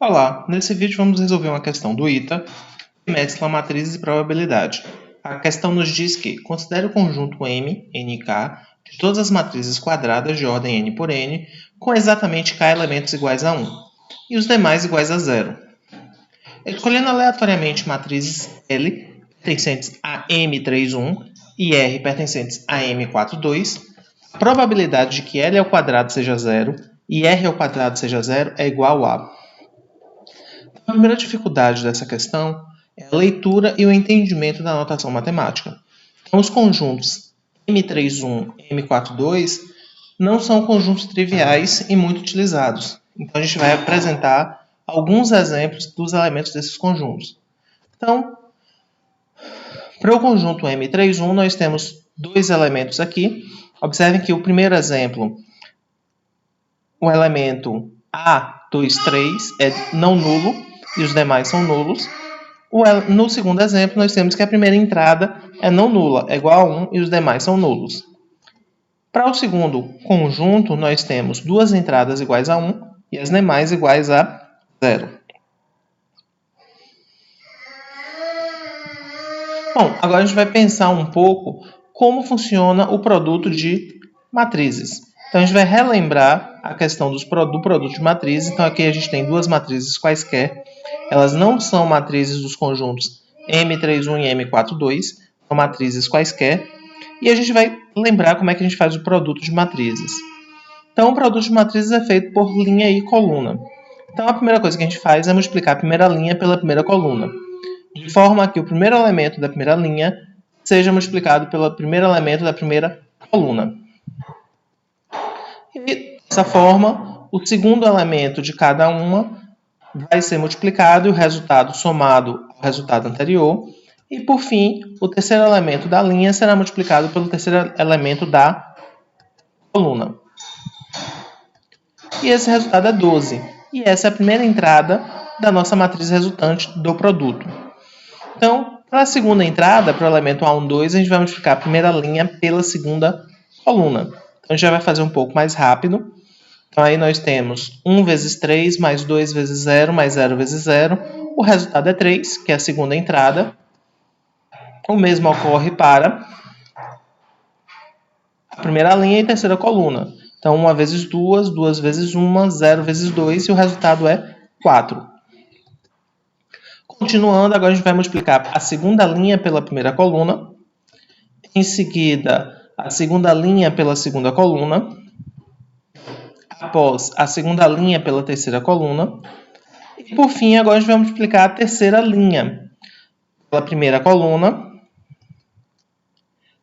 Olá, nesse vídeo vamos resolver uma questão do ITA, que mescla matrizes e probabilidade. A questão nos diz que considere o conjunto M, NK, de todas as matrizes quadradas de ordem n por n, com exatamente k elementos iguais a 1, e os demais iguais a 0. Escolhendo aleatoriamente matrizes L pertencentes a M31 e R pertencentes a M42, a probabilidade de que L ao quadrado seja 0 e R ao quadrado seja 0 é igual a... A primeira dificuldade dessa questão é a leitura e o entendimento da notação matemática. Então, os conjuntos M31 e M42 não são conjuntos triviais e muito utilizados. Então, a gente vai apresentar alguns exemplos dos elementos desses conjuntos. Então, para o conjunto M31, nós temos dois elementos aqui. Observem que o primeiro exemplo, o elemento A23 é não nulo, e os demais são nulos. No segundo exemplo, nós temos que a primeira entrada é não nula, é igual a 1, e os demais são nulos. Para o segundo conjunto, nós temos duas entradas iguais a 1 e as demais iguais a 0. Bom, agora a gente vai pensar um pouco como funciona o produto de matrizes. Então, a gente vai relembrar a questão do produto de matrizes. Então, aqui a gente tem duas matrizes quaisquer. Elas não são matrizes dos conjuntos M31 e M42, são matrizes quaisquer. E a gente vai lembrar como é que a gente faz o produto de matrizes. Então, o produto de matrizes é feito por linha e coluna. Então, a primeira coisa que a gente faz é multiplicar a primeira linha pela primeira coluna, de forma que o primeiro elemento da primeira linha seja multiplicado pelo primeiro elemento da primeira coluna. E, dessa forma, o segundo elemento de cada uma vai ser multiplicado e o resultado somado ao resultado anterior. E, por fim, o terceiro elemento da linha será multiplicado pelo terceiro elemento da coluna. E esse resultado é 12. E essa é a primeira entrada da nossa matriz resultante do produto. Então, para a segunda entrada, para o elemento A12, a gente vai multiplicar a primeira linha pela segunda coluna. Então, a gente já vai fazer um pouco mais rápido. Então, aí nós temos 1 vezes 3, mais 2 vezes 0, mais 0 vezes 0. O resultado é 3, que é a segunda entrada. O mesmo ocorre para a primeira linha e a terceira coluna. Então, 1 vezes 2, 2 vezes 1, 0 vezes 2, e o resultado é 4. Continuando, agora a gente vai multiplicar a segunda linha pela primeira coluna. Em seguida, a segunda linha pela segunda coluna. Após, a segunda linha pela terceira coluna. E, por fim, agora a gente vai multiplicar a terceira linha pela primeira coluna,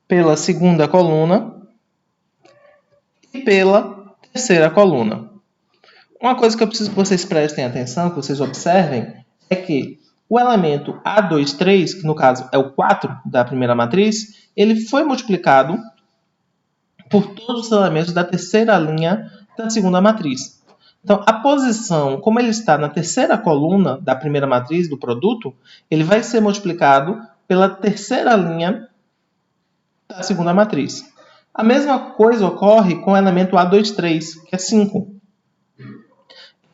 pela segunda coluna e pela terceira coluna. Uma coisa que eu preciso que vocês prestem atenção, que vocês observem, é que o elemento A23, que no caso é o 4 da primeira matriz, ele foi multiplicado por todos os elementos da terceira linha da segunda matriz. Então, a posição, como ele está na terceira coluna da primeira matriz do produto, ele vai ser multiplicado pela terceira linha da segunda matriz. A mesma coisa ocorre com o elemento A23, que é 5.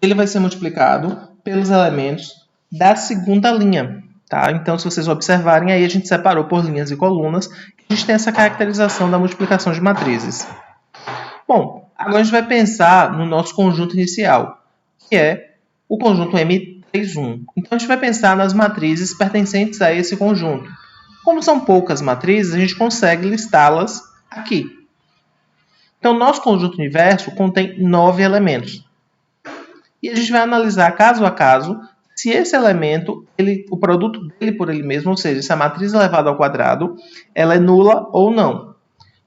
Ele vai ser multiplicado pelos elementos da segunda linha. Tá? Então, se vocês observarem, aí a gente separou por linhas e colunas. A gente tem essa caracterização da multiplicação de matrizes. Bom, agora a gente vai pensar no nosso conjunto inicial, que é o conjunto M31. Então, a gente vai pensar nas matrizes pertencentes a esse conjunto. Como são poucas matrizes, a gente consegue listá-las aqui. Então, nosso conjunto universo contém 9 elementos. E a gente vai analisar caso a caso se esse elemento, o produto dele por ele mesmo, ou seja, se a matriz elevada ao quadrado, ela é nula ou não.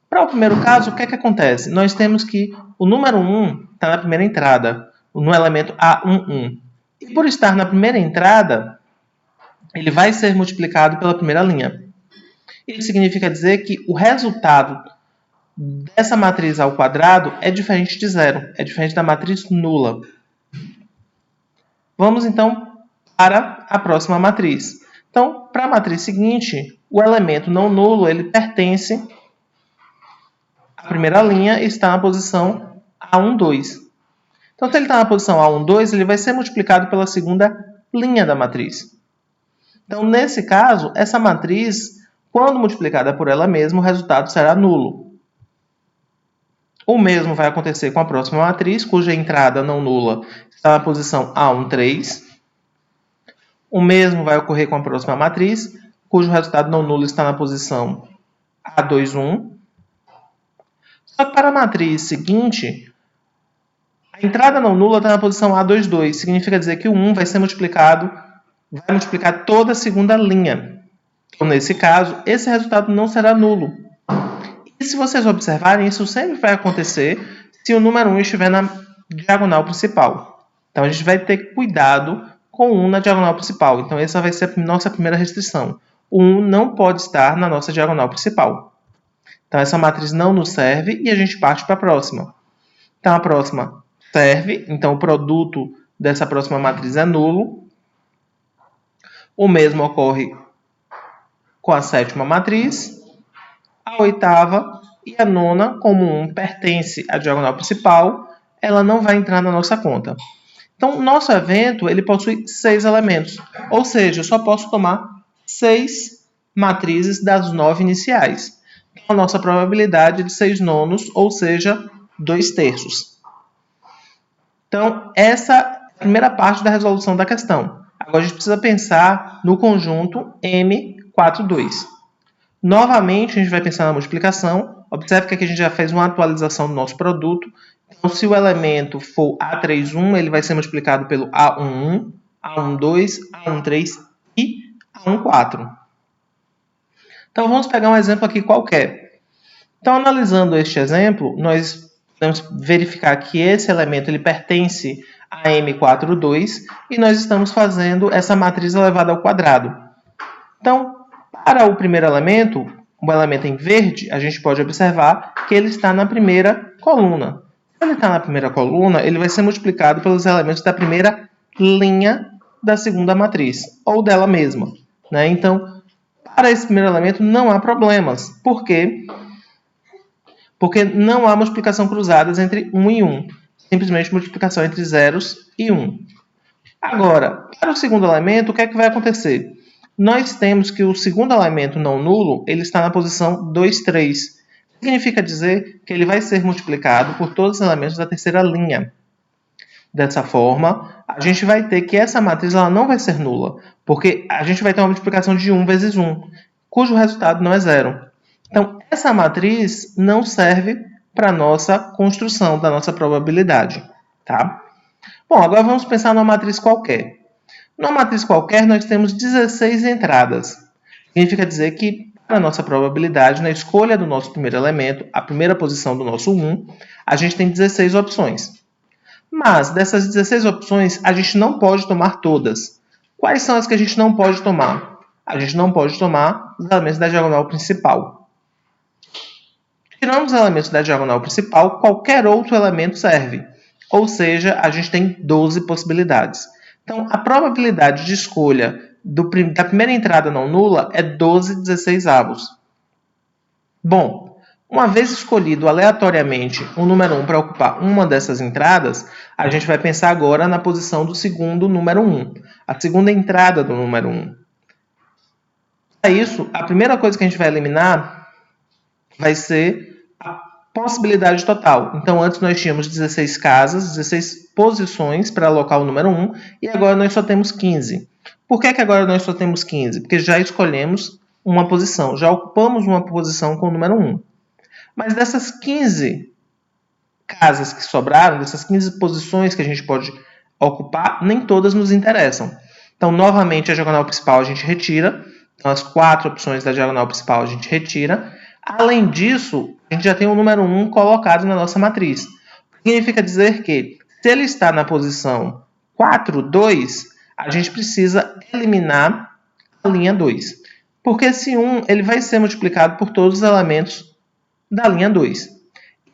Para o primeiro caso, o que é que acontece? Nós temos que o número 1 está na primeira entrada, no elemento A11. E por estar na primeira entrada, ele vai ser multiplicado pela primeira linha. Isso significa dizer que o resultado dessa matriz ao quadrado é diferente de zero, é diferente da matriz nula. Vamos então para a próxima matriz. Então, para a matriz seguinte, o elemento não nulo ele pertence à primeira linha e está na posição A12. Então, se ele está na posição A1, 2, ele vai ser multiplicado pela segunda linha da matriz. Então, nesse caso, essa matriz, quando multiplicada por ela mesma, o resultado será nulo. O mesmo vai acontecer com a próxima matriz, cuja entrada não nula está na posição A1, 3. O mesmo vai ocorrer com a próxima matriz, cujo resultado não nulo está na posição A2, 1. Só que para a matriz seguinte, a entrada não nula está na posição A2, 2. Significa dizer que o 1 vai multiplicar toda a segunda linha. Então, nesse caso, esse resultado não será nulo. E se vocês observarem, isso sempre vai acontecer se o número 1 estiver na diagonal principal. Então, a gente vai ter cuidado com o 1 na diagonal principal. Então, essa vai ser a nossa primeira restrição. O 1 não pode estar na nossa diagonal principal. Então, essa matriz não nos serve e a gente parte para a próxima. Então, a próxima serve. Então, o produto dessa próxima matriz é nulo. O mesmo ocorre com a sétima matriz. A oitava e a nona, como 1 pertence à diagonal principal, ela não vai entrar na nossa conta. Então, o nosso evento ele possui 6 elementos. Ou seja, eu só posso tomar 6 matrizes das 9 iniciais. Então, a nossa probabilidade é de 6 nonos, ou seja, 2 terços. Então, essa é a primeira parte da resolução da questão. Agora, a gente precisa pensar no conjunto M42. Novamente, a gente vai pensar na multiplicação. Observe que aqui a gente já fez uma atualização do nosso produto. Então, se o elemento for A31, ele vai ser multiplicado pelo A11, A12, A13 e A14. Então, vamos pegar um exemplo aqui qualquer. Então, analisando este exemplo, nós podemos verificar que esse elemento ele pertence a M42 e nós estamos fazendo essa matriz elevada ao quadrado. Então, para o primeiro elemento, o elemento em verde, a gente pode observar que ele está na primeira coluna. Se ele está na primeira coluna, ele vai ser multiplicado pelos elementos da primeira linha da segunda matriz, ou dela mesma. Né? Então, para esse primeiro elemento não há problemas. Por quê? Porque não há multiplicação cruzadas entre 1 e 1. Simplesmente multiplicação entre zeros e 1. Agora, para o segundo elemento, o que é que vai acontecer? Nós temos que o segundo elemento não nulo ele está na posição 2, 3. Significa dizer que ele vai ser multiplicado por todos os elementos da terceira linha. Dessa forma, a gente vai ter que essa matriz ela não vai ser nula, porque a gente vai ter uma multiplicação de 1 vezes 1, cujo resultado não é 0. Então, essa matriz não serve para a nossa construção da nossa probabilidade. Tá? Bom, agora vamos pensar numa matriz qualquer. Numa matriz qualquer, nós temos 16 entradas. Significa dizer que, para a nossa probabilidade, na escolha do nosso primeiro elemento, a primeira posição do nosso 1, a gente tem 16 opções. Mas, dessas 16 opções, a gente não pode tomar todas. Quais são as que a gente não pode tomar? A gente não pode tomar os elementos da diagonal principal. Tirando os elementos da diagonal principal, qualquer outro elemento serve. Ou seja, a gente tem 12 possibilidades. Então, a probabilidade de escolha da primeira entrada não nula é 12/16. Bom, uma vez escolhido aleatoriamente o número 1 para ocupar uma dessas entradas, a gente vai pensar agora na posição do segundo número 1, a segunda entrada do número 1. Para isso, a primeira coisa que a gente vai eliminar vai ser a possibilidade total. Então, antes nós tínhamos 16 casas, 16 posições para alocar o número 1, e agora nós só temos 15. Por que agora nós só temos 15? Porque já escolhemos uma posição, já ocupamos uma posição com o número 1. Mas dessas 15 casas que sobraram, dessas 15 posições que a gente pode ocupar, nem todas nos interessam. Então, novamente, a diagonal principal a gente retira. Então, as 4 opções da diagonal principal a gente retira. Além disso, a gente já tem o número 1 colocado na nossa matriz. Significa dizer que, se ele está na posição 4, 2, a gente precisa eliminar a linha 2. Porque esse 1 ele vai ser multiplicado por todos os elementos da linha 2.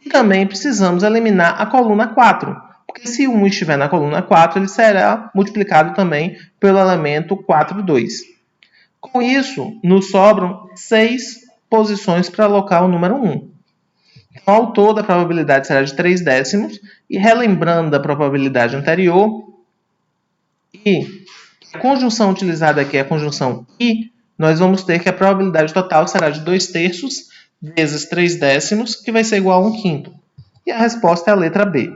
E também precisamos eliminar a coluna 4. Porque se 1 estiver na coluna 4, ele será multiplicado também pelo elemento 4, 2. Com isso, nos sobram 6 posições para alocar o número 1. Então, ao todo, a probabilidade será de 3 décimos. E relembrando a probabilidade anterior, e a conjunção utilizada aqui é a conjunção e, nós vamos ter que a probabilidade total será de 2/3 vezes 3 décimos, que vai ser igual a 1/5. E a resposta é a letra B.